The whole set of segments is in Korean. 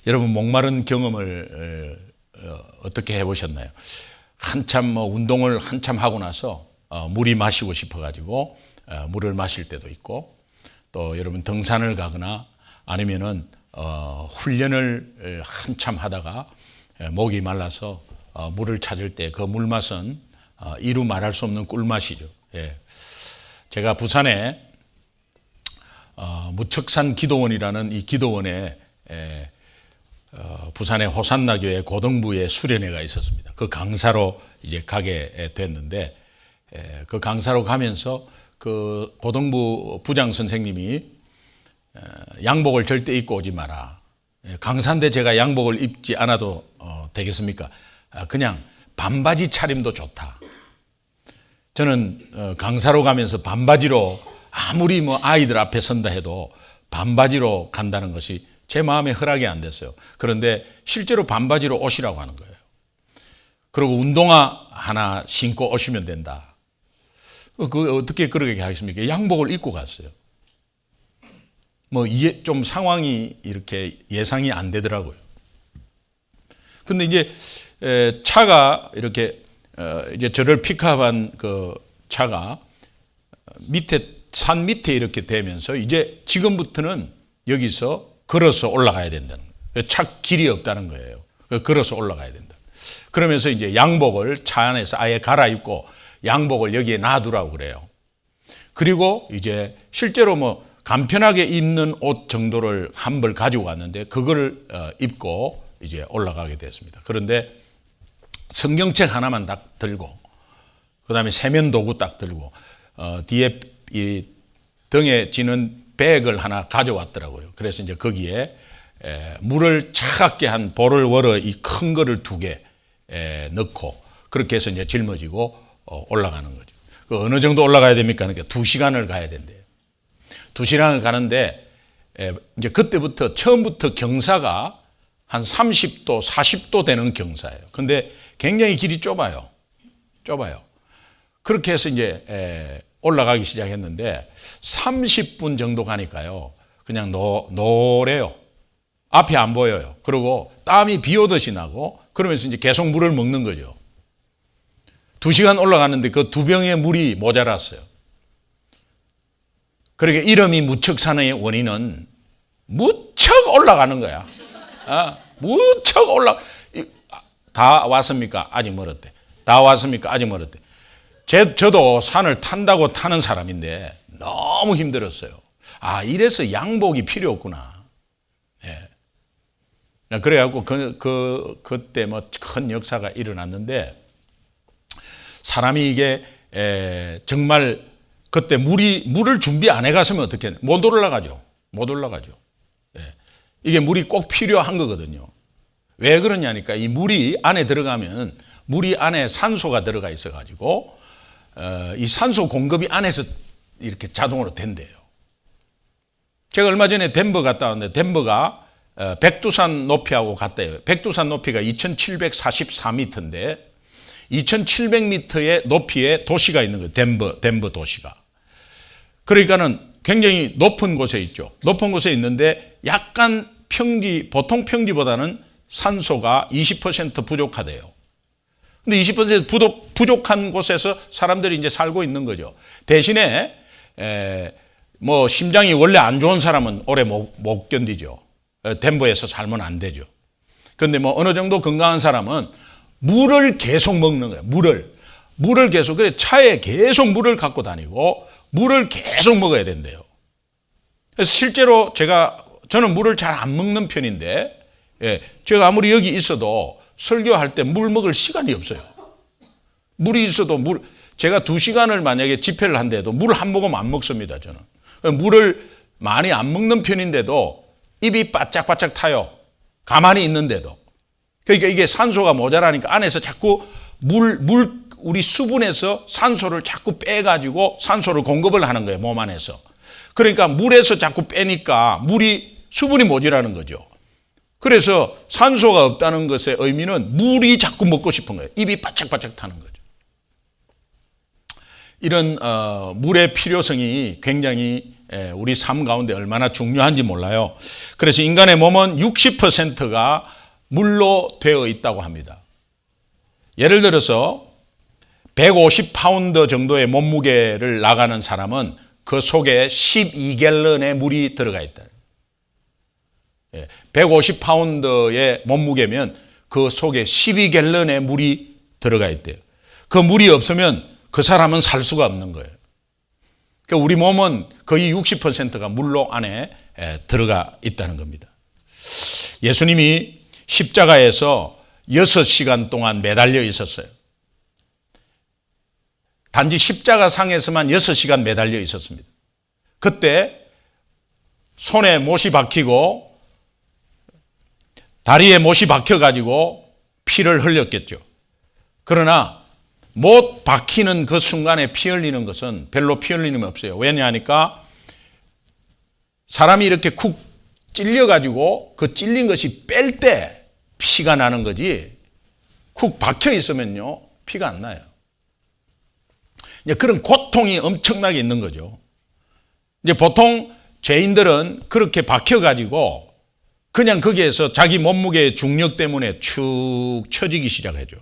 여러분 목마른 경험을 어떻게 해보셨나요? 한참 운동을 한참 하고 나서 물이 마시고 싶어가지고 물을 마실 때도 있고, 또 여러분 등산을 가거나 아니면은 훈련을 한참 하다가 목이 말라서 물을 찾을 때 그 물맛은 이루 말할 수 없는 꿀맛이죠. 예. 제가 부산에 무척산 기도원이라는 이 기도원에 부산의 호산나교회 고등부에 수련회가 있었습니다. 그 강사로 이제 가게 됐는데, 그 강사로 가면서 그 고등부 부장 선생님이 양복을 절대 입고 오지 마라. 강사인데 제가 양복을 입지 않아도 되겠습니까? 그냥 반바지 차림도 좋다. 저는 강사로 가면서 반바지로 아무리 아이들 앞에 선다 해도 반바지로 간다는 것이 제 마음에 허락이 안 됐어요. 그런데 실제로 반바지로 오시라고 하는 거예요. 그리고 운동화 하나 신고 오시면 된다. 그 어떻게 그렇게 하겠습니까? 양복을 입고 갔어요. 좀 상황이 이렇게 예상이 안 되더라고요. 근데 이제 차가 이렇게 이제 저를 픽업한 그 차가 산 밑에 이렇게 되면서 이제 지금부터는 여기서 걸어서 올라가야 된다는 거예요. 차 길이 없다는 거예요. 걸어서 올라가야 된다. 그러면서 이제 양복을 차 안에서 아예 갈아입고 양복을 여기에 놔두라고 그래요. 그리고 이제 실제로 간편하게 입는 옷 정도를 한 벌 가지고 왔는데 그걸 입고 이제 올라가게 됐습니다. 그런데 성경책 하나만 딱 들고, 그 다음에 세면 도구 딱 들고, 뒤에 이 등에 지는 백을 하나 가져왔더라고요. 그래서 이제 거기에 물을 차갑게 한 보를 월어 이 큰 거를 2개 넣고 그렇게 해서 이제 짊어지고 올라가는 거죠. 그 어느 정도 올라가야 됩니까? 그러니까 2시간을 가야 된대요. 2시간을 가는데 이제 그때부터 처음부터 경사가 한 30도, 40도 되는 경사예요. 근데 굉장히 길이 좁아요. 그렇게 해서 이제 올라가기 시작했는데 30분 정도 가니까요, 그냥 노래요. 앞이 안 보여요. 그리고 땀이 비 오듯이 나고, 그러면서 이제 계속 물을 먹는 거죠. 2시간 올라가는데 그 2병의 물이 모자랐어요. 그러니까 이름이 무척산의 원인은 무척 올라가는 거야. 무척 다 왔습니까? 아직 멀었대. 다 왔습니까? 아직 멀었대. 저도 산을 탄다고 타는 사람인데 너무 힘들었어요. 이래서 양복이 필요 없구나. 예. 그래갖고 그때 큰 역사가 일어났는데, 사람이 이게 정말 그때 물을 준비 안 해갔으면 어떻게 해요? 못 올라가죠. 예. 이게 물이 꼭 필요한 거거든요. 왜 그러냐니까, 이 물이 안에 들어가면 물이 안에 산소가 들어가 있어가지고 이 산소 공급이 안에서 이렇게 자동으로 된대요. 제가 얼마 전에 덴버 갔다 왔는데, 덴버가 백두산 높이하고 같대요. 백두산 높이가 2744m인데 2700m의 높이의 도시가 있는 거예요. 덴버 도시가. 그러니까는 굉장히 높은 곳에 있죠. 높은 곳에 있는데 약간 보통 평지보다는 산소가 20% 부족하대요. 근데 20% 부족한 곳에서 사람들이 이제 살고 있는 거죠. 대신에 심장이 원래 안 좋은 사람은 오래 못 견디죠. 덴버에서 살면 안 되죠. 그런데 어느 정도 건강한 사람은 물을 계속 먹는 거예요. 물을 계속, 그래 차에 계속 물을 갖고 다니고 물을 계속 먹어야 된대요. 그래서 실제로 저는 물을 잘 안 먹는 편인데, 제가 아무리 여기 있어도 설교할 때 물 먹을 시간이 없어요. 물이 있어도 제가 2시간을 만약에 집회를 한데도 물 한 모금 안 먹습니다, 저는. 물을 많이 안 먹는 편인데도 입이 바짝바짝 타요. 가만히 있는데도. 그러니까 이게 산소가 모자라니까 안에서 자꾸 우리 수분에서 산소를 자꾸 빼가지고 산소를 공급을 하는 거예요, 몸 안에서. 그러니까 물에서 자꾸 빼니까 수분이 모자라는 거죠. 그래서 산소가 없다는 것의 의미는 물이 자꾸 먹고 싶은 거예요. 입이 바짝바짝 타는 거죠. 이런 물의 필요성이 굉장히 우리 삶 가운데 얼마나 중요한지 몰라요. 그래서 인간의 몸은 60%가 물로 되어 있다고 합니다. 예를 들어서 150파운드 정도의 몸무게를 나가는 사람은 그 속에 12갤런의 물이 들어가 있다. 150파운드의 몸무게면 그 속에 12갤런의 물이 들어가 있대요. 그 물이 없으면 그 사람은 살 수가 없는 거예요. 그러니까 우리 몸은 거의 60%가 물로 안에 들어가 있다는 겁니다. 예수님이 십자가에서 6시간 동안 매달려 있었어요. 단지 십자가 상에서만 6시간 매달려 있었습니다. 그때 손에 못이 박히고 다리에 못이 박혀가지고 피를 흘렸겠죠. 그러나 못 박히는 그 순간에 피 흘리는 것은 별로 피 흘리는 없어요. 왜냐하니까 사람이 이렇게 쿡 찔려가지고 그 찔린 것이 뺄 때 피가 나는 거지 쿡 박혀 있으면요 피가 안 나요. 이제 그런 고통이 엄청나게 있는 거죠. 이제 보통 죄인들은 그렇게 박혀가지고 그냥 거기에서 자기 몸무게의 중력 때문에 축 처지기 시작하죠.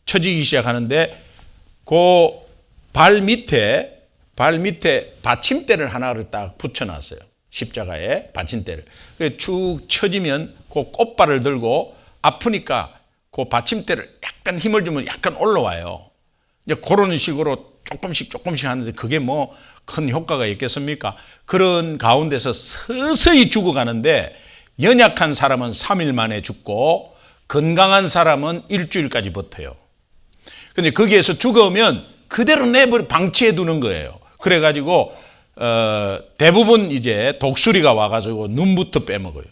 처지기 시작하는데 그 발 밑에 받침대를 하나를 딱 붙여놨어요. 십자가에 받침대를. 축 처지면 그 꽃발을 들고 아프니까 그 받침대를 약간 힘을 주면 약간 올라와요. 이제 그런 식으로 조금씩 하는데 그게 뭐 큰 효과가 있겠습니까? 그런 가운데서 서서히 죽어가는데 연약한 사람은 3일 만에 죽고 건강한 사람은 일주일까지 버텨요. 근데 거기에서 죽으면 그대로 내버려 방치해 두는 거예요. 그래가지고 대부분 이제 독수리가 와가지고 눈부터 빼먹어요.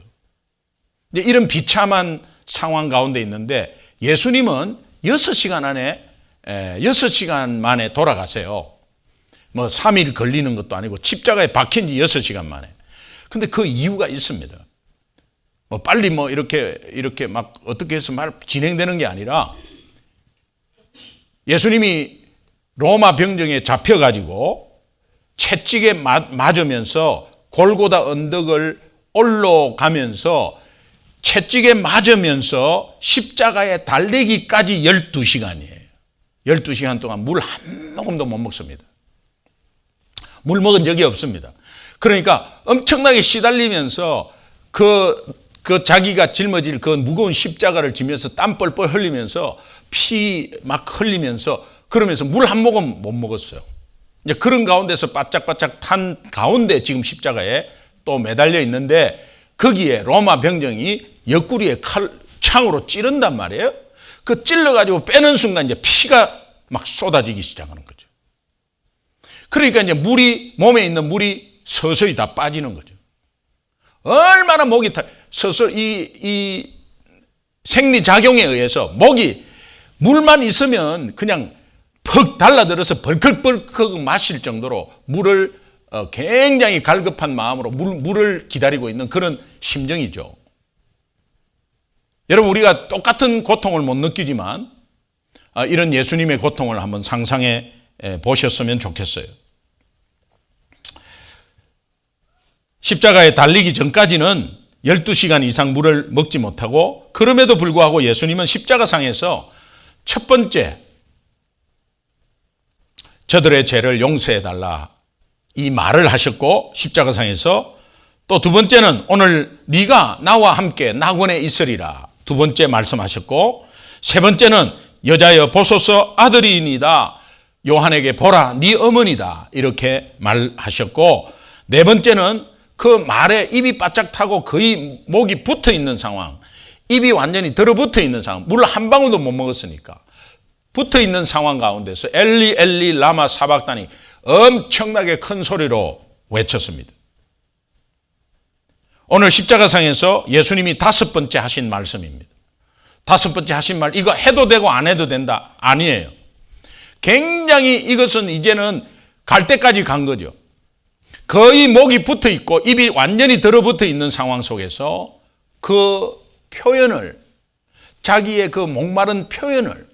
이제 이런 비참한 상황 가운데 있는데 예수님은 6시간 안에 6시간 만에 돌아가세요. 뭐 3일 걸리는 것도 아니고 십자가에 박힌 지 6시간 만에. 근데 그 이유가 있습니다. 뭐 빨리 뭐 이렇게 막 어떻게 해서 진행되는 게 아니라 예수님이 로마 병정에 잡혀가지고 채찍에 맞으면서 골고다 언덕을 올라가면서 채찍에 맞으면서 십자가에 달리기까지 12시간이에요. 12시간 동안 물 한 모금도 못 먹습니다. 물 먹은 적이 없습니다. 그러니까 엄청나게 시달리면서 그 자기가 짊어질 그 무거운 십자가를 지면서 땀 뻘뻘 흘리면서 피 막 흘리면서 그러면서 물 한 모금 못 먹었어요. 이제 그런 가운데서 바짝바짝 탄 가운데 지금 십자가에 또 매달려 있는데 거기에 로마 병정이 옆구리에 창으로 찌른단 말이에요. 그 찔러가지고 빼는 순간 이제 피가 막 쏟아지기 시작하는 거죠. 그러니까 이제 몸에 있는 물이 서서히 다 빠지는 거죠. 얼마나 목이 서서히 이 생리작용에 의해서 목이 물만 있으면 그냥 퍽 달라들어서 벌컥벌컥 마실 정도로 물을 굉장히 갈급한 마음으로 물을 기다리고 있는 그런 심정이죠. 여러분 우리가 똑같은 고통을 못 느끼지만 이런 예수님의 고통을 한번 상상해 보셨으면 좋겠어요. 십자가에 달리기 전까지는 12시간 이상 물을 먹지 못하고 그럼에도 불구하고 예수님은 십자가상에서 첫 번째 저들의 죄를 용서해달라 이 말을 하셨고 십자가상에서 또 두 번째는 오늘 네가 나와 함께 낙원에 있으리라 두 번째 말씀하셨고 세 번째는 여자여 보소서 아들이니이다 요한에게 보라 네 어머니다 이렇게 말하셨고 네 번째는 그 말에 입이 바짝 타고 거의 목이 붙어 있는 상황 입이 완전히 들어붙어 있는 상황 물 한 방울도 못 먹었으니까 붙어 있는 상황 가운데서 엘리 엘리 라마 사박다니 엄청나게 큰 소리로 외쳤습니다. 오늘 십자가상에서 예수님이 다섯 번째 하신 말씀입니다. 다섯 번째 하신 말 이거 해도 되고 안 해도 된다 아니에요. 굉장히 이것은 이제는 갈 때까지 간 거죠. 거의 목이 붙어 있고 입이 완전히 들어붙어 있는 상황 속에서 그 표현을 자기의 그 목마른 표현을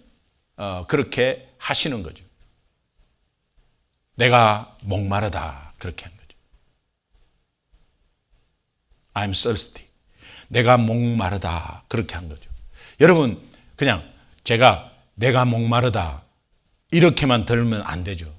그렇게 하시는 거죠. 내가 목마르다 그렇게 한 거죠. I'm thirsty. 내가 목마르다. 그렇게 한 거죠. 여러분, 그냥 제가 내가 목마르다 이렇게만 들으면 안 되죠.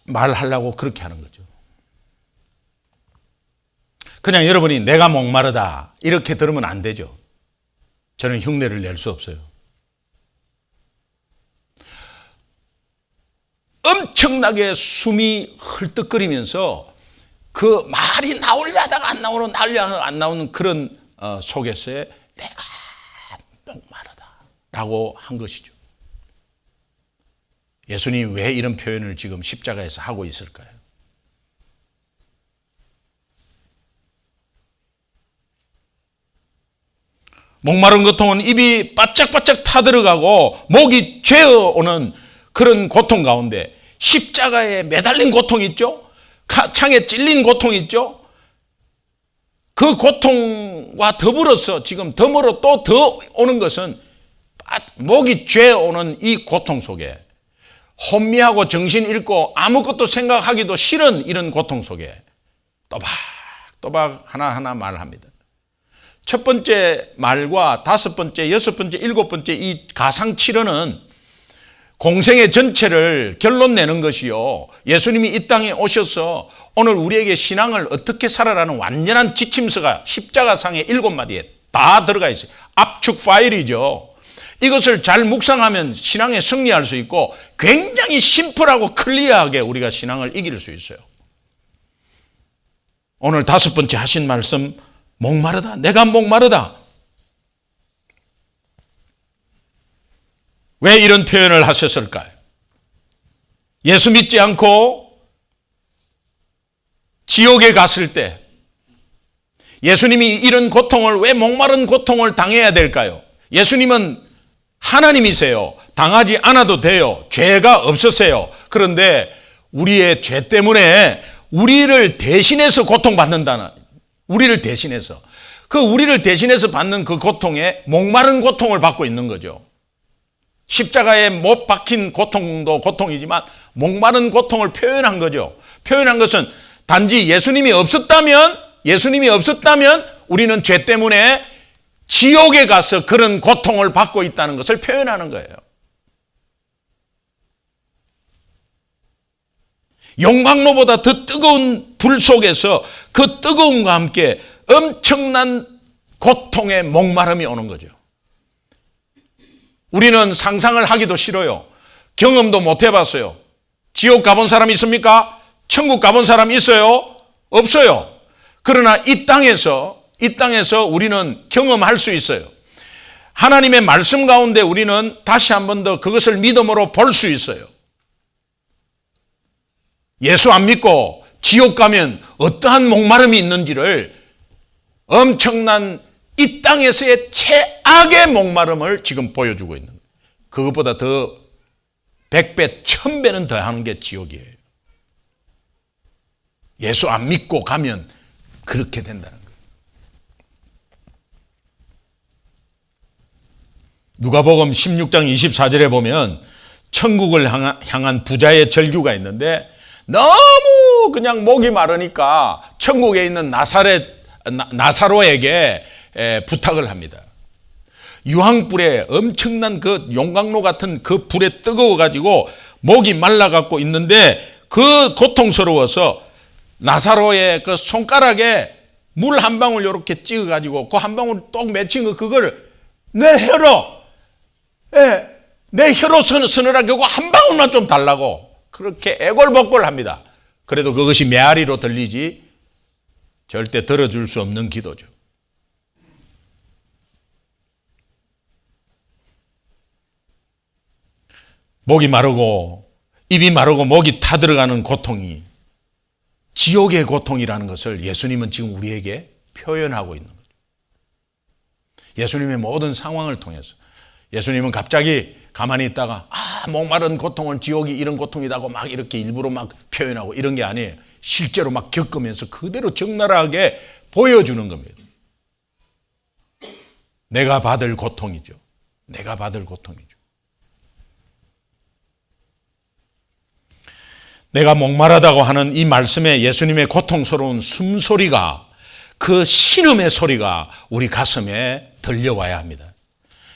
말하려고 그렇게 하는 거죠. 그냥 여러분이 내가 목마르다 이렇게 들으면 안 되죠. 저는 흉내를 낼 수 없어요. 엄청나게 숨이 헐떡거리면서 그 말이 나오려다가 안 나오는, 나오려다가 안 나오는 그런 속에서의 내가 목마르다라고 한 것이죠. 예수님이 왜 이런 표현을 지금 십자가에서 하고 있을까요? 목마른 고통은 입이 바짝바짝 타들어가고 목이 죄어오는 그런 고통 가운데 십자가에 매달린 고통이 있죠? 창에 찔린 고통이 있죠? 그 고통과 더불어서 지금 덤으로 또 더 오는 것은 목이 죄어오는 이 고통 속에 혼미하고 정신 잃고 아무것도 생각하기도 싫은 이런 고통 속에 또박또박 하나하나 말합니다. 첫 번째 말과 다섯 번째, 여섯 번째, 일곱 번째 이 가상 7어는 공생의 전체를 결론 내는 것이요. 예수님이 이 땅에 오셔서 오늘 우리에게 신앙을 어떻게 살아라는 완전한 지침서가 십자가상의 7마디에 다 들어가 있어요. 압축 파일이죠. 이것을 잘 묵상하면 신앙에 승리할 수 있고 굉장히 심플하고 클리어하게 우리가 신앙을 이길 수 있어요. 오늘 다섯 번째 하신 말씀, 목마르다. 내가 목마르다. 왜 이런 표현을 하셨을까요? 예수 믿지 않고 지옥에 갔을 때 예수님이 이런 고통을, 왜 목마른 고통을 당해야 될까요? 예수님은 하나님이세요. 당하지 않아도 돼요. 죄가 없으세요. 그런데 우리의 죄 때문에 우리를 대신해서 고통받는다는, 우리를 대신해서, 그 우리를 대신해서 받는 그 고통에 목마른 고통을 받고 있는 거죠. 십자가에 못 박힌 고통도 고통이지만 목마른 고통을 표현한 거죠. 표현한 것은 단지 예수님이 없었다면 우리는 죄 때문에 지옥에 가서 그런 고통을 받고 있다는 것을 표현하는 거예요. 용광로보다 더 뜨거운 불 속에서 그 뜨거움과 함께 엄청난 고통의 목마름이 오는 거죠. 우리는 상상을 하기도 싫어요. 경험도 못 해봤어요. 지옥 가본 사람 있습니까? 천국 가본 사람 있어요? 없어요. 그러나 이 땅에서 우리는 경험할 수 있어요. 하나님의 말씀 가운데 우리는 다시 한 번 더 그것을 믿음으로 볼 수 있어요. 예수 안 믿고 지옥 가면 어떠한 목마름이 있는지를, 엄청난 이 땅에서의 최악의 목마름을 지금 보여주고 있는 거예요. 그것보다 더 100배, 1000배는 더 하는 게 지옥이에요. 예수 안 믿고 가면 그렇게 된다는 거예요. 누가복음 16장 24절에 보면 천국을 향한 부자의 절규가 있는데 너무 그냥 목이 마르니까 천국에 있는 나사로에게 부탁을 합니다. 유황불에, 엄청난 그 용광로 같은 그 불에 뜨거워가지고 목이 말라갖고 있는데 그 고통스러워서 나사로의 그 손가락에 물 한 방울 이렇게 찍어가지고 그 한 방울 똑 맺힌 거, 그걸 내 혀로 서늘하게 그거 한 방울만 좀 달라고 그렇게 애골복골 합니다. 그래도 그것이 메아리로 들리지 절대 들어줄 수 없는 기도죠. 목이 마르고 입이 마르고 목이 타들어가는 고통이 지옥의 고통이라는 것을 예수님은 지금 우리에게 표현하고 있는 거죠. 예수님의 모든 상황을 통해서 예수님은 갑자기 가만히 있다가 목마른 고통은 지옥이 이런 고통이라고 막 이렇게 일부러 막 표현하고 이런 게 아니에요. 실제로 막 겪으면서 그대로 적나라하게 보여주는 겁니다. 내가 받을 고통이죠. 내가 받을 고통이죠. 내가 목마르다고 하는 이 말씀에 예수님의 고통스러운 숨소리가, 그 신음의 소리가 우리 가슴에 들려와야 합니다.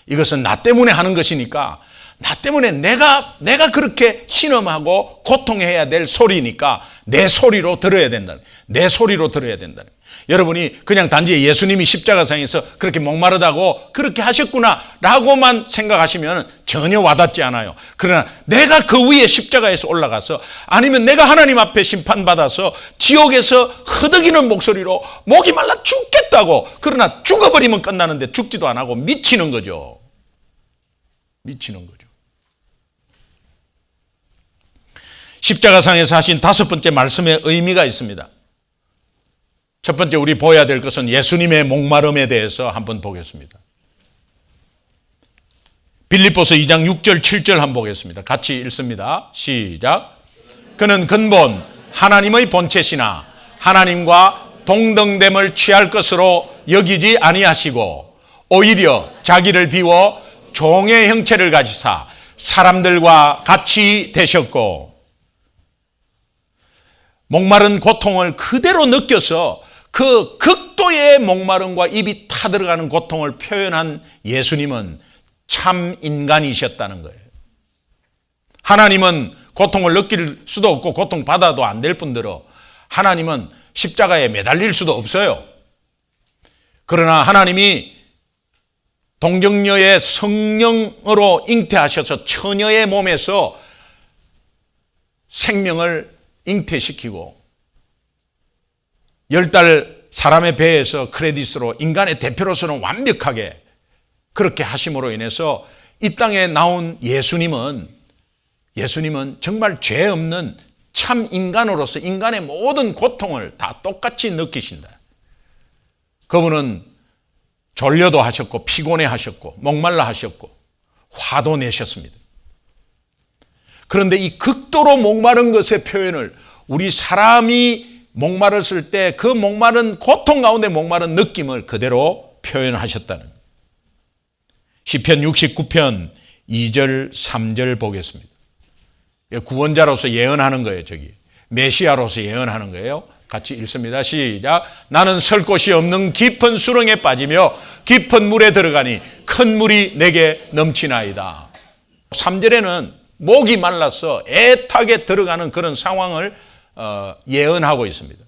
이것은 나 때문에 하는 것이니까, 나 때문에 내가 그렇게 신음하고 고통해야 될 소리니까 내 소리로 들어야 된다는, 내 소리로 들어야 된다는. 여러분이 그냥 단지 예수님이 십자가상에서 그렇게 목마르다고 그렇게 하셨구나 라고만 생각하시면 전혀 와닿지 않아요. 그러나 내가 그 위에 십자가에서 올라가서, 아니면 내가 하나님 앞에 심판받아서 지옥에서 허덕이는 목소리로 목이 말라 죽겠다고, 그러나 죽어버리면 끝나는데 죽지도 안 하고 미치는 거죠. 미치는 거죠. 십자가상에서 하신 5번째 말씀의 의미가 있습니다. 첫 번째 우리 보아야 될 것은 예수님의 목마름에 대해서 한번 보겠습니다. 빌립보서 2장 6절 7절 한번 보겠습니다. 같이 읽습니다. 시작. 그는 근본 하나님의 본체시나 하나님과 동등됨을 취할 것으로 여기지 아니하시고 오히려 자기를 비워 종의 형체를 가지사 사람들과 같이 되셨고, 목마른 고통을 그대로 느껴서 그 극도의 목마름과 입이 타들어가는 고통을 표현한 예수님은 참 인간이셨다는 거예요. 하나님은 고통을 느낄 수도 없고 고통받아도 안 될 뿐더러 하나님은 십자가에 매달릴 수도 없어요. 그러나 하나님이 동정녀의 성령으로 잉태하셔서 처녀의 몸에서 생명을 잉태시키고 10달 사람의 배에서 크레디스로 인간의 대표로서는 완벽하게 그렇게 하심으로 인해서 이 땅에 나온 예수님은 정말 죄 없는 참 인간으로서 인간의 모든 고통을 다 똑같이 느끼신다. 그분은 졸려도 하셨고 피곤해 하셨고 목말라 하셨고 화도 내셨습니다. 그런데 이 극도로 목마른 것의 표현을, 우리 사람이 목마르실 때 그 목마른 고통 가운데 목마른 느낌을 그대로 표현하셨다는, 시편 69편 2절 3절 보겠습니다. 구원자로서 예언하는 거예요. 저기 메시아로서 예언하는 거예요. 같이 읽습니다. 시작. 나는 설 곳이 없는 깊은 수렁에 빠지며 깊은 물에 들어가니 큰 물이 내게 넘치나이다. 3절에는 목이 말라서 애타게 들어가는 그런 상황을 예언하고 있습니다.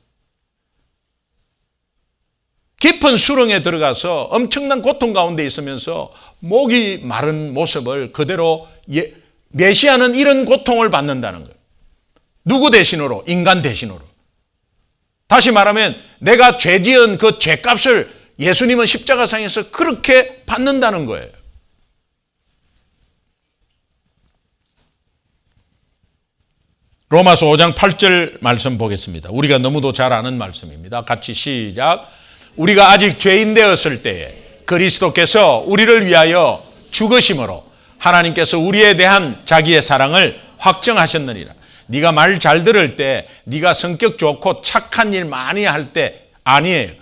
깊은 수렁에 들어가서 엄청난 고통 가운데 있으면서 목이 마른 모습을 그대로, 메시아는 이런 고통을 받는다는 거예요. 누구 대신으로? 인간 대신으로. 다시 말하면 내가 죄 지은 그 죄값을 예수님은 십자가상에서 그렇게 받는다는 거예요. 로마서 5장 8절 말씀 보겠습니다. 우리가 너무도 잘 아는 말씀입니다. 같이 시작. 우리가 아직 죄인 되었을 때에 그리스도께서 우리를 위하여 죽으심으로 하나님께서 우리에 대한 자기의 사랑을 확정하셨느니라. 네가 말 잘 들을 때, 네가 성격 좋고 착한 일 많이 할 때 아니에요.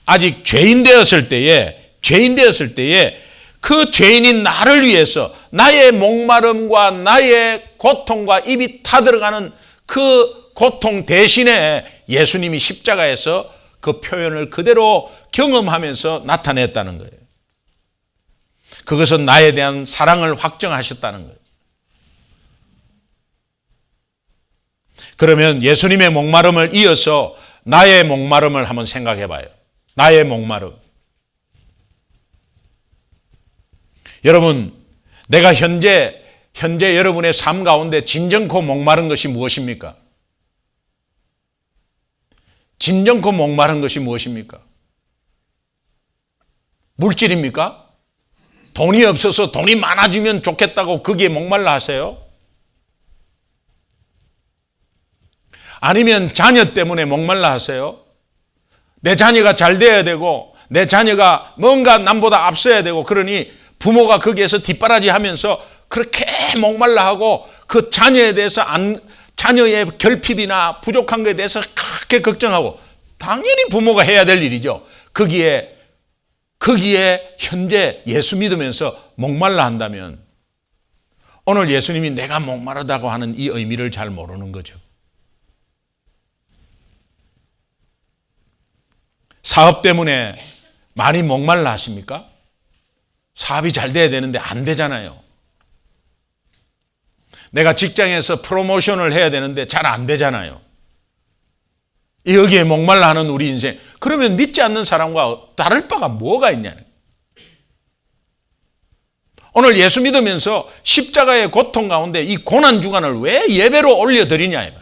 아직 죄인 되었을 때에 그 죄인인 나를 위해서 나의 목마름과 나의 고통과 입이 타들어가는 그 고통 대신에 예수님이 십자가에서 그 표현을 그대로 경험하면서 나타냈다는 거예요. 그것은 나에 대한 사랑을 확정하셨다는 거예요. 그러면 예수님의 목마름을 이어서 나의 목마름을 한번 생각해 봐요. 나의 목마름. 여러분, 내가 현재 여러분의 삶 가운데 진정코 목마른 것이 무엇입니까? 진정코 목마른 것이 무엇입니까? 물질입니까? 돈이 없어서 돈이 많아지면 좋겠다고 거기에 목말라 하세요? 아니면 자녀 때문에 목말라 하세요? 내 자녀가 잘 돼야 되고 내 자녀가 뭔가 남보다 앞서야 되고, 그러니 부모가 거기에서 뒷바라지 하면서 그렇게 목말라 하고 그 자녀에 대해서 자녀의 결핍이나 부족한 것에 대해서 그렇게 걱정하고, 당연히 부모가 해야 될 일이죠. 거기에 거기에 현재 예수 믿으면서 목말라 한다면 오늘 예수님이 내가 목마르다고 하는 이 의미를 잘 모르는 거죠. 사업 때문에 많이 목말라 하십니까? 사업이 잘 돼야 되는데 안 되잖아요. 내가 직장에서 프로모션을 해야 되는데 잘 안 되잖아요. 여기에 목말라 하는 우리 인생. 그러면 믿지 않는 사람과 다를 바가 뭐가 있냐는. 오늘 예수 믿으면서 십자가의 고통 가운데 이 고난 주간을 왜 예배로 올려드리냐.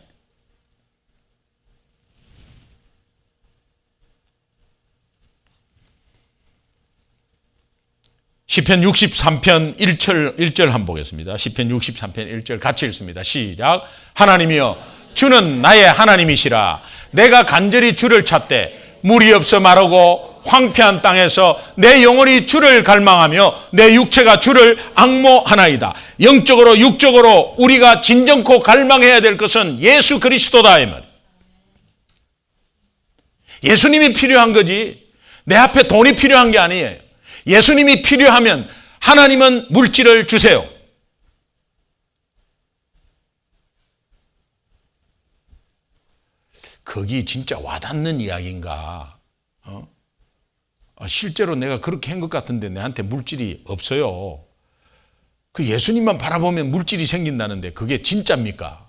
시편 63편 1절 한번 보겠습니다. 시편 63편 1절 같이 읽습니다. 시작. 하나님이여 주는 나의 하나님이시라. 내가 간절히 주를 찾되 물이 없어 마르고 황폐한 땅에서 내 영혼이 주를 갈망하며 내 육체가 주를 앙모하나이다. 영적으로 육적으로 우리가 진정코 갈망해야 될 것은 예수 그리스도다 이 말. 예수님이 필요한 거지 내 앞에 돈이 필요한 게 아니에요. 예수님이 필요하면 하나님은 물질을 주세요. 거기 진짜 와닿는 이야기인가? 실제로 내가 그렇게 한 것 같은데 내한테 물질이 없어요. 그 예수님만 바라보면 물질이 생긴다는데 그게 진짜입니까?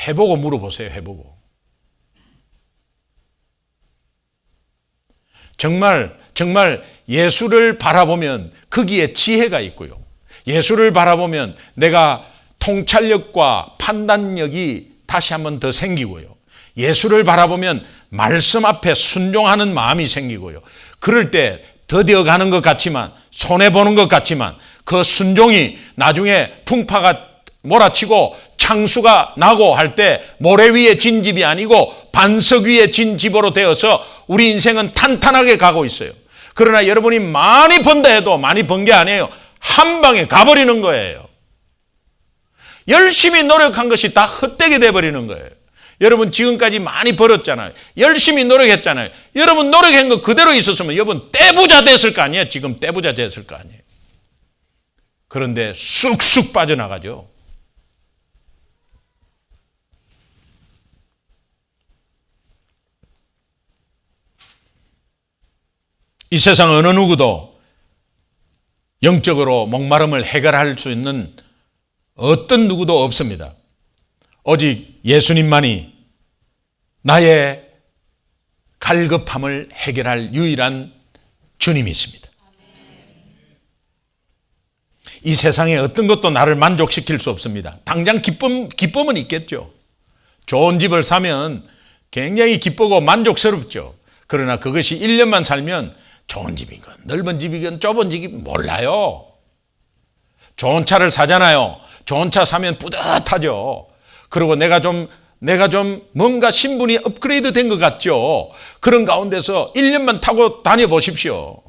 해보고 물어보세요. 해보고. 정말 예수를 바라보면 거기에 지혜가 있고요. 예수를 바라보면 내가 통찰력과 판단력이 다시 한번 더 생기고요. 예수를 바라보면 말씀 앞에 순종하는 마음이 생기고요. 그럴 때 더뎌 가는 것 같지만 손해보는 것 같지만 그 순종이 나중에 풍파가 몰아치고 창수가 나고 할 때 모래 위에 진 집이 아니고 반석 위에 진 집으로 되어서 우리 인생은 탄탄하게 가고 있어요. 그러나 여러분이 많이 번다 해도 많이 번 게 아니에요. 한 방에 가버리는 거예요. 열심히 노력한 것이 다 헛되게 돼버리는 거예요. 여러분 지금까지 많이 벌었잖아요. 열심히 노력했잖아요. 여러분 노력한 거 그대로 있었으면 여러분 떼부자 됐을 거 아니에요. 지금 떼부자 됐을 거 아니에요. 그런데 쑥쑥 빠져나가죠. 이 세상 어느 누구도 영적으로 목마름을 해결할 수 있는 어떤 누구도 없습니다. 오직 예수님만이 나의 갈급함을 해결할 유일한 주님이십니다. 이 세상에 어떤 것도 나를 만족시킬 수 없습니다. 당장 기쁨은 있겠죠. 좋은 집을 사면 굉장히 기쁘고 만족스럽죠. 그러나 그것이 1년만 살면 좋은 집이건 넓은 집이건 좁은 집이건 몰라요. 좋은 차를 사잖아요. 좋은 차 사면 뿌듯하죠. 그리고 내가 좀 뭔가 신분이 업그레이드 된 것 같죠. 그런 가운데서 1년만 타고 다녀보십시오.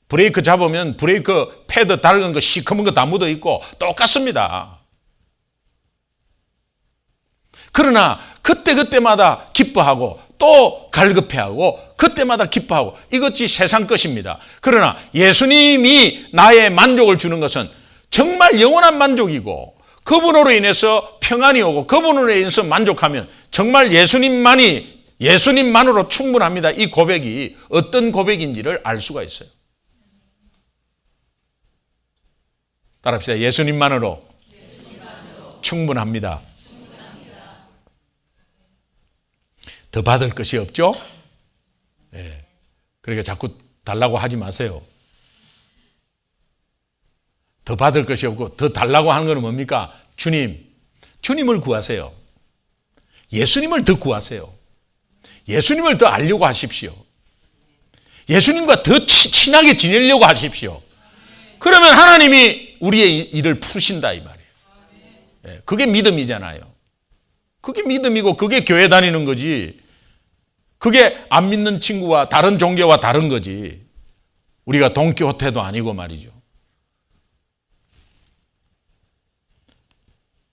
브레이크 잡으면 브레이크 패드 달은 거 시커먼 거 다 묻어 있고 똑같습니다. 그러나 그때마다 기뻐하고 또 갈급해하고 그때마다 기뻐하고 이것이 세상 것입니다. 그러나 예수님이 나의 만족을 주는 것은 정말 영원한 만족이고 그분으로 인해서 평안이 오고 그분으로 인해서 만족하면 정말 예수님만으로 충분합니다. 이 고백이 어떤 고백인지를 알 수가 있어요. 따라합시다. 예수님만으로 충분합니다. 더 받을 것이 없죠? 네. 그러니까 자꾸 달라고 하지 마세요. 더 받을 것이 없고 더 달라고 하는 건 뭡니까? 주님을 구하세요. 예수님을 더 구하세요. 예수님을 더 알려고 하십시오. 예수님과 더 친하게 지내려고 하십시오. 그러면 하나님이 우리의 일을 푸신다 이 말이에요. 네. 그게 믿음이잖아요. 그게 믿음이고 그게 교회 다니는 거지. 그게 안 믿는 친구와 다른 종교와 다른 거지. 우리가 돈키호테도 아니고 말이죠.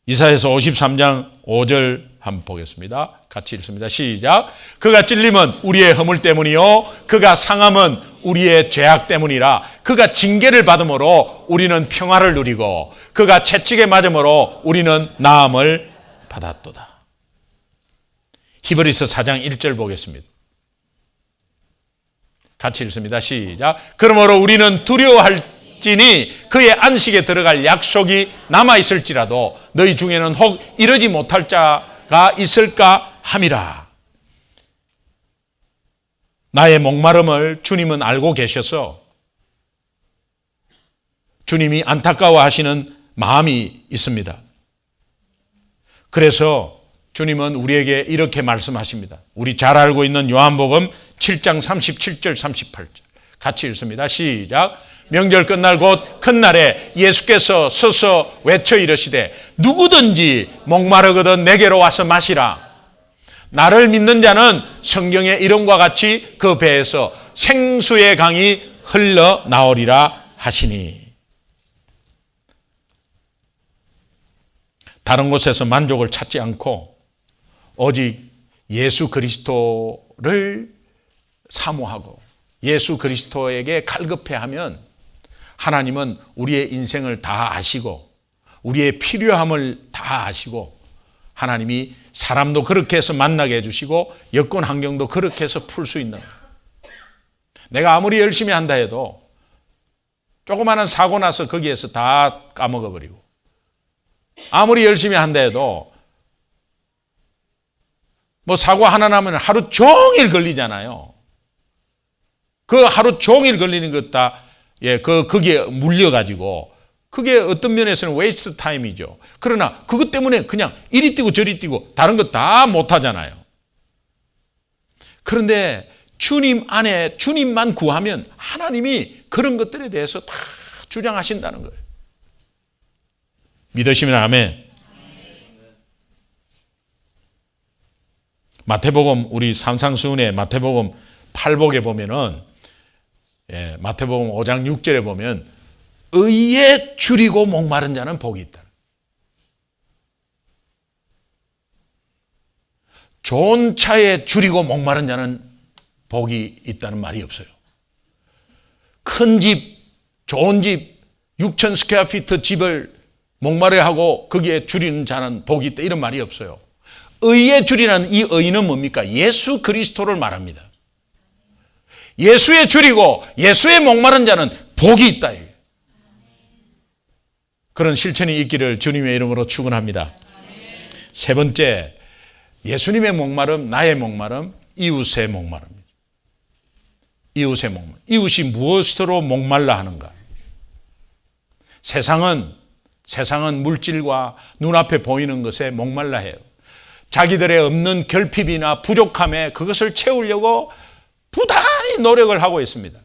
이사야서 53장 5절 한번 보겠습니다. 같이 읽습니다. 시작. 그가 찔림은 우리의 허물 때문이요 그가 상함은 우리의 죄악 때문이라. 그가 징계를 받음으로 우리는 평화를 누리고 그가 채찍에 맞음으로 우리는 나음을 받았도다. 히브리서 4장 1절 보겠습니다. 같이 읽습니다. 시작. 그러므로 우리는 두려워할지니 그의 안식에 들어갈 약속이 남아있을지라도 너희 중에는 혹 이러지 못할 자가 있을까 함이라. 나의 목마름을 주님은 알고 계셔서 주님이 안타까워하시는 마음이 있습니다. 그래서 주님은 우리에게 이렇게 말씀하십니다. 우리 잘 알고 있는 요한복음 7장 37절 38절 같이 읽습니다. 시작. 명절 끝날 곧 큰 날에 예수께서 서서 외쳐 이르시되 누구든지 목마르거든 내게로 와서 마시라. 나를 믿는 자는 성경의 이름과 같이 그 배에서 생수의 강이 흘러나오리라 하시니. 다른 곳에서 만족을 찾지 않고 오직 예수 그리스도를 사모하고 예수 그리스도에게 갈급해하면 하나님은 우리의 인생을 다 아시고 우리의 필요함을 다 아시고 하나님이 사람도 그렇게 해서 만나게 해주시고 여건 환경도 그렇게 해서 풀 수 있는. 내가 아무리 열심히 한다 해도 조그마한 사고 나서 거기에서 다 까먹어버리고 아무리 열심히 한다 해도 뭐 사고 하나 나면 하루 종일 걸리잖아요. 그 하루 종일 걸리는 것 다, 거기에 물려가지고, 그게 어떤 면에서는 웨이스트 타임이죠. 그러나 그것 때문에 그냥 이리 뛰고 저리 뛰고 다른 거 다 못하잖아요. 그런데 주님 안에 주님만 구하면 하나님이 그런 것들에 대해서 다 주장하신다는 거예요. 믿으시면 아멘. 마태복음 우리 산상수훈의 마태복음 8복에 보면은 마태복음 5장 6절에 보면 의에 줄이고 목마른 자는 복이 있다. 좋은 차에 줄이고 목마른 자는 복이 있다는 말이 없어요. 큰 집, 좋은 집, 6,000 스퀘어 피트 집을 목마르하고 거기에 줄이는 자는 복이 있다 이런 말이 없어요. 의에 줄이는 이 의는 뭡니까? 예수 그리스도를 말합니다. 예수에 줄이고 예수에 목마른 자는 복이 있다. 그런 실천이 있기를 주님의 이름으로 축원합니다. 세 번째, 예수님의 목마름, 나의 목마름, 이웃의 목마름입니다. 이웃의 목마름. 이웃이 무엇으로 목말라 하는가? 세상은 물질과 눈앞에 보이는 것에 목말라 해요. 자기들의 없는 결핍이나 부족함에 그것을 채우려고 부단히 노력을 하고 있습니다.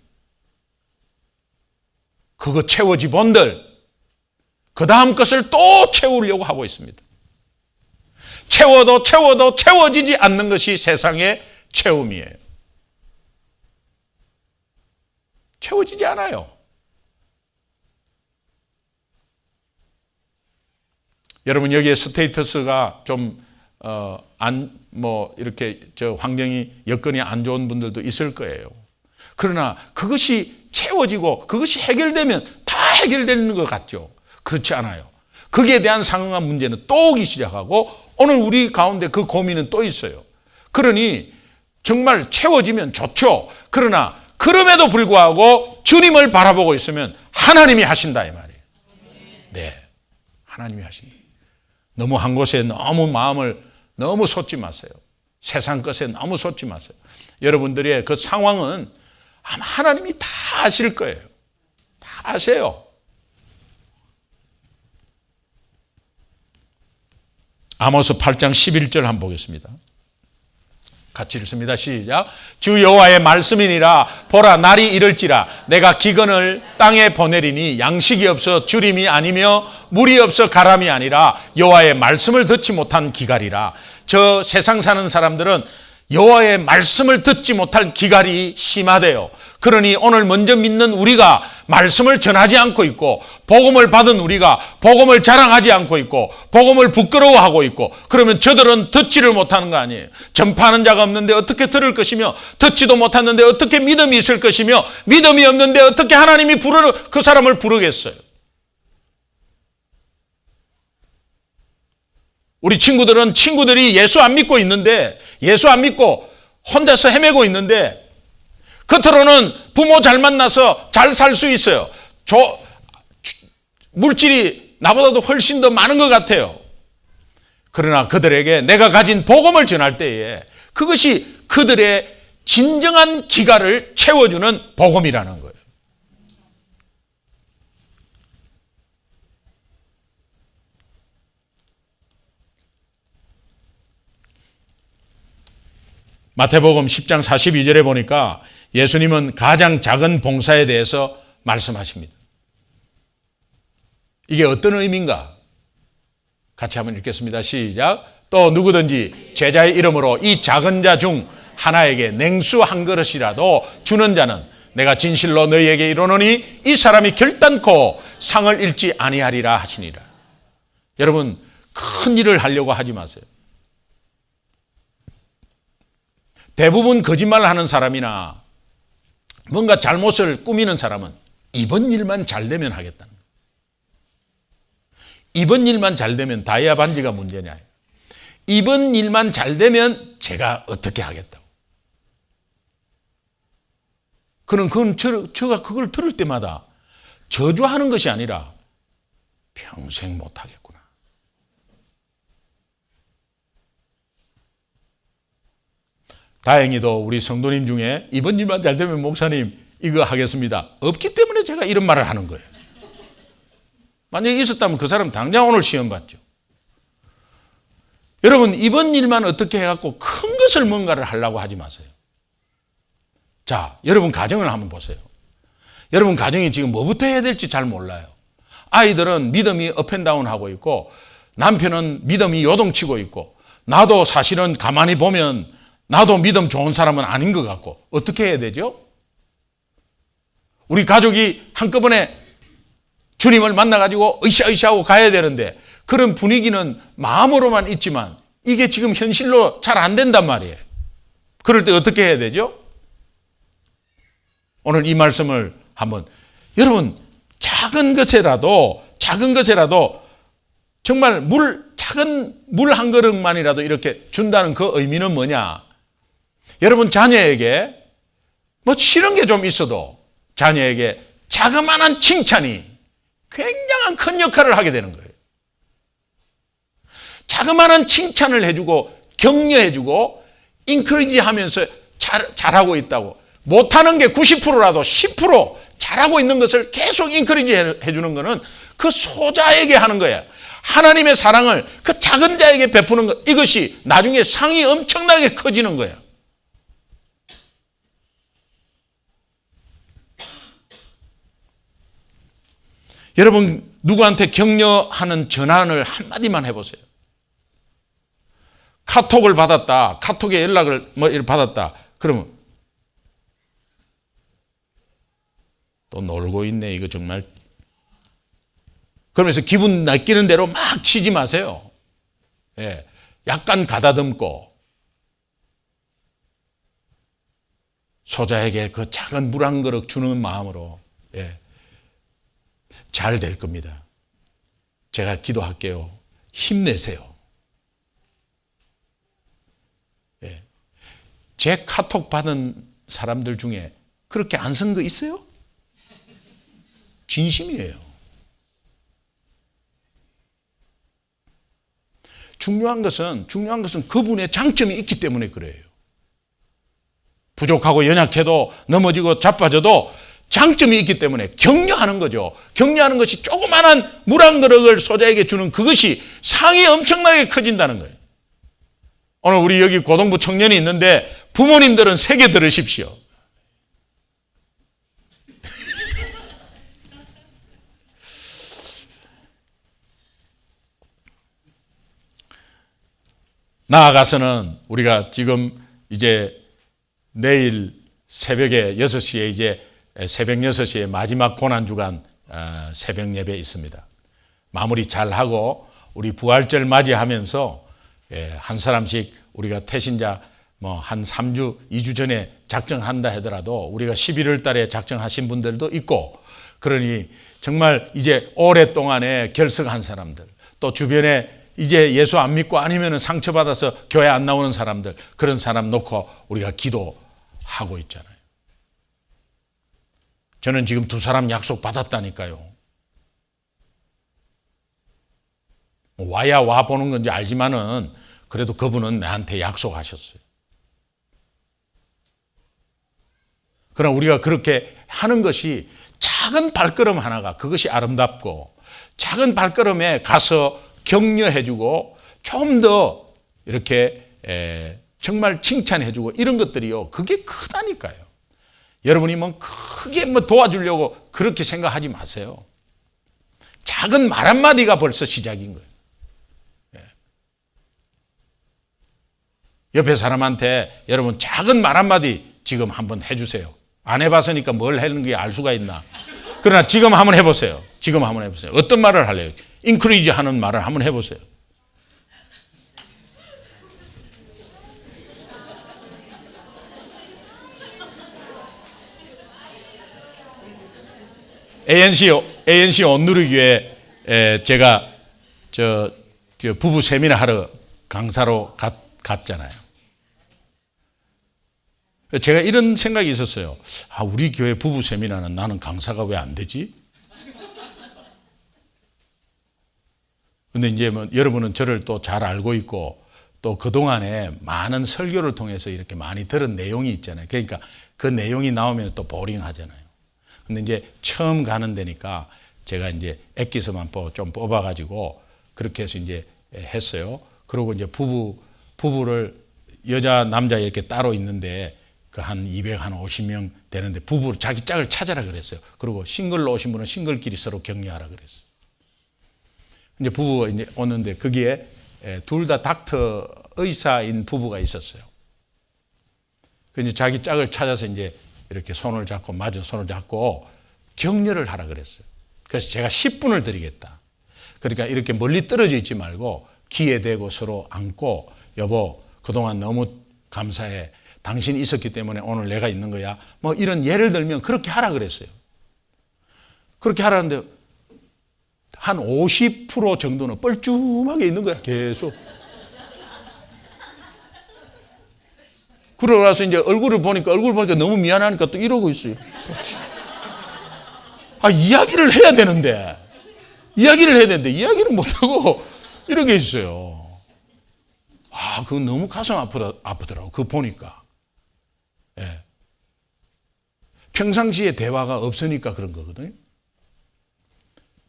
그거 채워지 본들 그 다음 것을 또 채우려고 하고 있습니다. 채워도 채워지지 않는 것이 세상의 채움이에요. 채워지지 않아요. 여러분 여기에 스테이터스가 좀 이렇게 환경이 여건이 안 좋은 분들도 있을 거예요. 그러나 그것이 채워지고 그것이 해결되면 다 해결되는 것 같죠. 그렇지 않아요. 거기에 대한 상황과 문제는 또 오기 시작하고 오늘 우리 가운데 그 고민은 또 있어요. 그러니 정말 채워지면 좋죠. 그러나 그럼에도 불구하고 주님을 바라보고 있으면 하나님이 하신다 이 말이에요. 네, 하나님이 하신다. 너무 한 곳에 너무 마음을 너무 쏟지 마세요. 세상 것에 너무 쏟지 마세요. 여러분들의 그 상황은 아마 하나님이 다 아실 거예요. 다 아세요. 아모스 8장 11절 한번 보겠습니다. 같이 읽습니다. 시작. 주 여호와의 말씀이니라. 보라 날이 이를지라 내가 기근을 땅에 보내리니 양식이 없어 주림이 아니며 물이 없어 가람이 아니라 여호와의 말씀을 듣지 못한 기갈이라. 저 세상 사는 사람들은 여호와의 말씀을 듣지 못할 기갈이 심하대요. 그러니 오늘 먼저 믿는 우리가 말씀을 전하지 않고 있고, 복음을 받은 우리가 복음을 자랑하지 않고 있고, 복음을 부끄러워하고 있고, 그러면 저들은 듣지를 못하는 거 아니에요. 전파하는 자가 없는데 어떻게 들을 것이며, 듣지도 못하는데 어떻게 믿음이 있을 것이며, 믿음이 없는데 어떻게 하나님이 그 사람을 부르겠어요. 우리 친구들이 예수 안 믿고 있는데, 예수 안 믿고 혼자서 헤매고 있는데, 겉으로는 부모 잘 만나서 잘 살 수 있어요. 물질이 나보다도 훨씬 더 많은 것 같아요. 그러나 그들에게 내가 가진 복음을 전할 때에 그것이 그들의 진정한 기갈을 채워주는 복음이라는 거예요. 마태복음 10장 42절에 보니까 예수님은 가장 작은 봉사에 대해서 말씀하십니다. 이게 어떤 의미인가? 같이 한번 읽겠습니다. 시작. 또 누구든지 제자의 이름으로 이 작은 자 중 하나에게 냉수 한 그릇이라도 주는 자는 내가 진실로 너희에게 이르노니 이 사람이 결단코 상을 잃지 아니하리라 하시니라. 여러분, 큰 일을 하려고 하지 마세요. 대부분 거짓말을 하는 사람이나 뭔가 잘못을 꾸미는 사람은 이번 일만 잘 되면 하겠다는 거예요. 이번 일만 잘 되면 다이아 반지가 문제냐. 이번 일만 잘 되면 제가 어떻게 하겠다고. 그건 제가 그걸 들을 때마다 저주하는 것이 아니라 평생 못하겠구나. 다행히도 우리 성도님 중에 이번 일만 잘 되면 목사님 이거 하겠습니다 없기 때문에 제가 이런 말을 하는 거예요. 만약에 있었다면 그 사람 당장 오늘 시험 받죠. 여러분, 이번 일만 어떻게 해갖고 큰 것을 뭔가를 하려고 하지 마세요. 자, 여러분 가정을 한번 보세요. 여러분 가정이 지금 뭐부터 해야 될지 잘 몰라요. 아이들은 믿음이 업앤다운 하고 있고, 남편은 믿음이 요동치고 있고, 나도 사실은 가만히 보면 나도 믿음 좋은 사람은 아닌 것 같고, 어떻게 해야 되죠? 우리 가족이 한꺼번에 주님을 만나가지고 으쌰으쌰하고 가야 되는데, 그런 분위기는 마음으로만 있지만 이게 지금 현실로 잘 안 된단 말이에요. 그럴 때 어떻게 해야 되죠? 오늘 이 말씀을 한번, 여러분 작은 것에라도 정말 작은 물 한 그릇만이라도 이렇게 준다는 그 의미는 뭐냐? 여러분 자녀에게 뭐 싫은 게 좀 있어도 자녀에게 자그마한 칭찬이 굉장한 큰 역할을 하게 되는 거예요. 자그마한 칭찬을 해주고 격려해주고 인커리지 하면서 잘하고 있다고, 못하는 게 90%라도 10% 잘하고 있는 것을 계속 인커리지 해주는 것은 그 소자에게 하는 거야. 하나님의 사랑을 그 작은 자에게 베푸는 것, 이것이 나중에 상이 엄청나게 커지는 거야. 여러분 누구한테 격려하는 전화를 한마디만 해보세요. 카톡을 받았다, 카톡에 연락을 받았다, 그러면 또 놀고 있네, 이거 정말. 그러면서 기분 날끼는 대로 막 치지 마세요. 예, 약간 가다듬고 소자에게 그 작은 물 한 그릇 주는 마음으로, 예, 잘 될 겁니다. 제가 기도할게요. 힘내세요. 예. 제 카톡 받은 사람들 중에 그렇게 안 쓴 거 있어요? 진심이에요. 중요한 것은 그분의 장점이 있기 때문에 그래요. 부족하고 연약해도 넘어지고 자빠져도 장점이 있기 때문에 격려하는 거죠. 격려하는 것이 조그마한 물 한 그릇을 소자에게 주는 그것이 상이 엄청나게 커진다는 거예요. 오늘 우리 여기 고등부 청년이 있는데 부모님들은 새겨 들으십시오. 나아가서는 우리가 지금 이제 내일 새벽에 6시에 이제 새벽 6시에 마지막 고난주간 새벽 예배 있습니다. 마무리 잘 하고 우리 부활절 맞이하면서 한 사람씩 우리가 태신자 한 3주, 2주 전에 작정한다 하더라도 우리가 11월 달에 작정하신 분들도 있고, 그러니 정말 이제 오랫동안에 결석한 사람들, 또 주변에 이제 예수 안 믿고 아니면 상처받아서 교회 안 나오는 사람들, 그런 사람 놓고 우리가 기도하고 있잖아요. 저는 지금 2사람 약속 받았다니까요. 와야 와 보는 건지 알지만은 그래도 그분은 나한테 약속하셨어요. 그러나 우리가 그렇게 하는 것이 작은 발걸음 하나가 그것이 아름답고, 작은 발걸음에 가서 격려해주고 좀 더 이렇게 정말 칭찬해주고 이런 것들이요, 그게 크다니까요. 여러분이 크게 도와주려고 그렇게 생각하지 마세요. 작은 말 한마디가 벌써 시작인 거예요. 옆에 사람한테 여러분 작은 말 한마디 지금 한번 해주세요. 안 해봤으니까 뭘 하는 게 알 수가 있나. 그러나 지금 한번 해보세요. 지금 한번 해보세요. 어떤 말을 할래요? 인크리지 하는 말을 한번 해보세요. ANC 온누리교회 제가 부부 세미나 하러 강사로 갔잖아요. 제가 이런 생각이 있었어요. 우리 교회 부부 세미나는 나는 강사가 왜 안 되지? 근데 이제 여러분은 저를 또 잘 알고 있고, 또 그동안에 많은 설교를 통해서 이렇게 많이 들은 내용이 있잖아요. 그러니까 그 내용이 나오면 또 보링 하잖아요. 근데 이제 처음 가는 데니까 제가 이제 엑기스만 좀 뽑아가지고 그렇게 해서 이제 했어요. 그리고 이제 부부를 여자, 남자 이렇게 따로 있는데 그 한 250명 되는데 부부 자기 짝을 찾아라 그랬어요. 그리고 싱글로 오신 분은 싱글끼리 서로 격려하라 그랬어요. 이제 부부가 이제 오는데 거기에 둘 다 닥터 의사인 부부가 있었어요. 그 이제 자기 짝을 찾아서 이제 이렇게 손을 잡고 맞은 손을 잡고 격려를 하라 그랬어요. 그래서 제가 10분을 드리겠다. 그러니까 이렇게 멀리 떨어져 있지 말고 귀에 대고 서로 안고, 여보 그동안 너무 감사해. 당신이 있었기 때문에 오늘 내가 있는 거야. 이런 예를 들면 그렇게 하라 그랬어요. 그렇게 하라는데 한 50% 정도는 뻘쭘하게 있는 거야, 계속. 그러고 나서 이제 얼굴 보니까 너무 미안하니까 또 이러고 있어요. 이야기를 해야 되는데 이야기를 못하고 이러게 있어요. 그건 너무 가슴 아프더라고. 그거 보니까. 예. 평상시에 대화가 없으니까 그런 거거든요.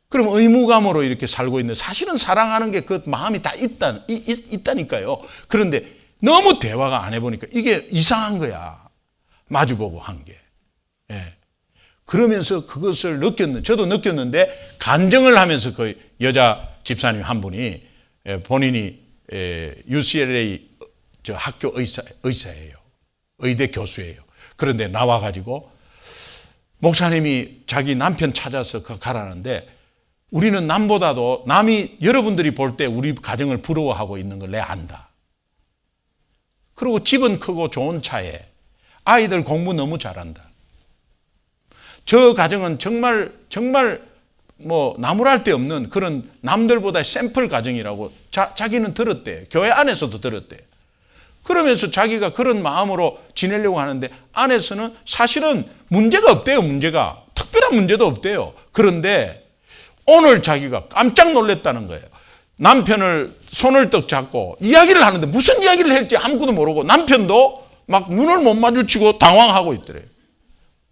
그럼 의무감으로 이렇게 살고 있는데 사실은 사랑하는 게 그 마음이 다 있다니까요. 그런데 너무 대화가 안 해보니까 이게 이상한 거야. 마주보고 한 게. 예. 그러면서 그것을 저도 느꼈는데 간증을 하면서 그 여자 집사님 한 분이 본인이 UCLA 저 학교 의사예요. 의대 교수예요. 그런데 나와가지고 목사님이 자기 남편 찾아서 가라는데 우리는 남보다도 여러분들이 볼 때 우리 가정을 부러워하고 있는 걸 내가 안다. 그리고 집은 크고 좋은 차에 아이들 공부 너무 잘한다. 저 가정은 정말 나무랄 데 없는 그런 남들보다 샘플 가정이라고 자기는 들었대. 교회 안에서도 들었대. 그러면서 자기가 그런 마음으로 지내려고 하는데 안에서는 사실은 문제가 없대요. 특별한 문제도 없대요. 그런데 오늘 자기가 깜짝 놀랐다는 거예요. 남편을 손을 떡 잡고 이야기를 하는데 무슨 이야기를 할지 아무것도 모르고 남편도 막 눈을 못 마주치고 당황하고 있더래요.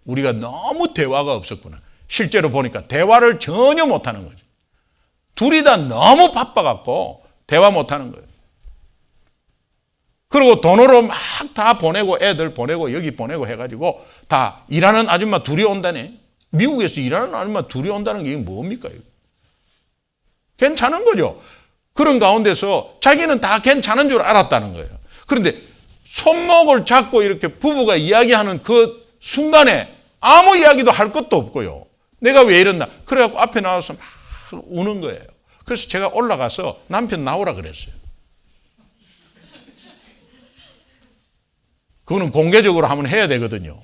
우리가 너무 대화가 없었구나. 실제로 보니까 대화를 전혀 못하는 거죠. 둘이 다 너무 바빠갖고 대화 못하는 거예요. 그리고 돈으로 막 다 보내고 애들 보내고 여기 보내고 해가지고 다 일하는 아줌마 둘이 온다네. 미국에서 일하는 아줌마 둘이 온다는 게 뭡니까? 이거? 괜찮은 거죠. 그런 가운데서 자기는 다 괜찮은 줄 알았다는 거예요. 그런데 손목을 잡고 이렇게 부부가 이야기하는 그 순간에 아무 이야기도 할 것도 없고요. 내가 왜 이랬나? 그래갖고 앞에 나와서 막 우는 거예요. 그래서 제가 올라가서 남편 나오라 그랬어요. 그거는 공개적으로 한번 해야 되거든요.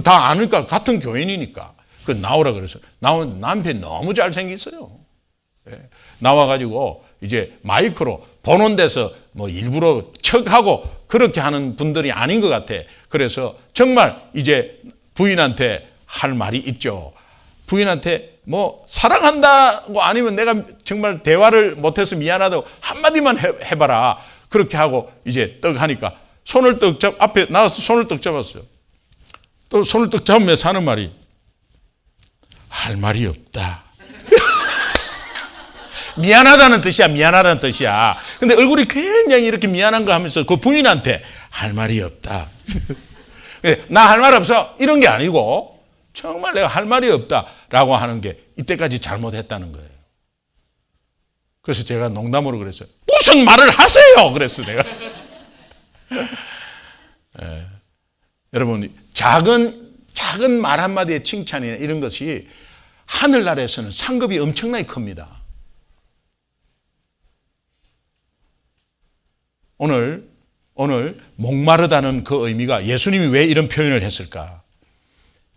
다 아니까, 같은 교인이니까. 그 나오라 그래서. 나온 남편이 너무 잘생겼어요. 예. 나와가지고 이제 마이크로 보는 데서 뭐 일부러 척하고 그렇게 하는 분들이 아닌 것 같아. 그래서 정말 이제 부인한테 할 말이 있죠. 부인한테 뭐 사랑한다고 아니면 내가 정말 대화를 못해서 미안하다고 한마디만 해봐라. 그렇게 하고 이제 떡 하니까 손을 떡 앞에 나와서 손을 떡 잡았어요. 또 손을 떡 잡으면서 하는 말이 할 말이 없다. 미안하다는 뜻이야. 미안하다는 뜻이야. 근데 얼굴이 굉장히 이렇게 미안한 거 하면서 그 부인한테 할 말이 없다. 나 할 말 없어. 이런 게 아니고 정말 내가 할 말이 없다라고 하는 게 이때까지 잘못했다는 거예요. 그래서 제가 농담으로 그랬어요. 무슨 말을 하세요. 그랬어 내가. 여러분 작은 말 한마디의 칭찬이나 이런 것이 하늘나라에서는 상급이 엄청나게 큽니다. 오늘 목마르다는 그 의미가 예수님이 왜 이런 표현을 했을까?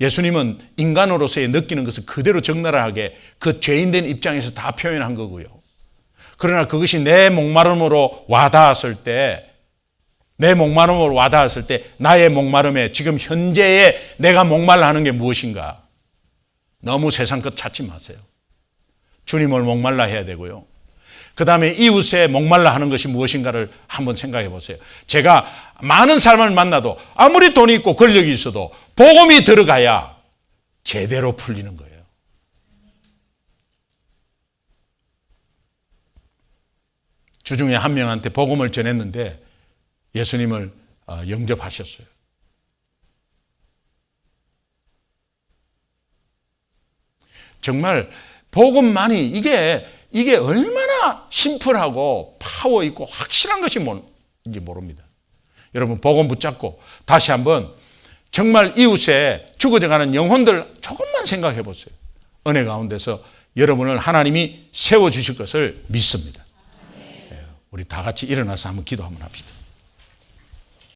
예수님은 인간으로서의 느끼는 것을 그대로 적나라하게 그 죄인된 입장에서 다 표현한 거고요. 그러나 그것이 내 목마름으로 와닿았을 때 나의 목마름에 지금 현재의 내가 목말라 하는 게 무엇인가? 너무 세상 것 찾지 마세요. 주님을 목말라 해야 되고요. 그 다음에 이웃에 목말라 하는 것이 무엇인가를 한번 생각해 보세요. 제가 많은 사람을 만나도 아무리 돈이 있고 권력이 있어도 복음이 들어가야 제대로 풀리는 거예요. 주중에 한 명한테 복음을 전했는데 예수님을 영접하셨어요. 정말 복음만이 이게 얼마나 심플하고 파워 있고 확실한 것이 뭔지 모릅니다. 여러분 복음 붙잡고 다시 한번 정말 이웃에 죽어져가는 영혼들 조금만 생각해 보세요. 은혜 가운데서 여러분을 하나님이 세워주실 것을 믿습니다. 우리 다 같이 일어나서 한번 기도 한번 합시다.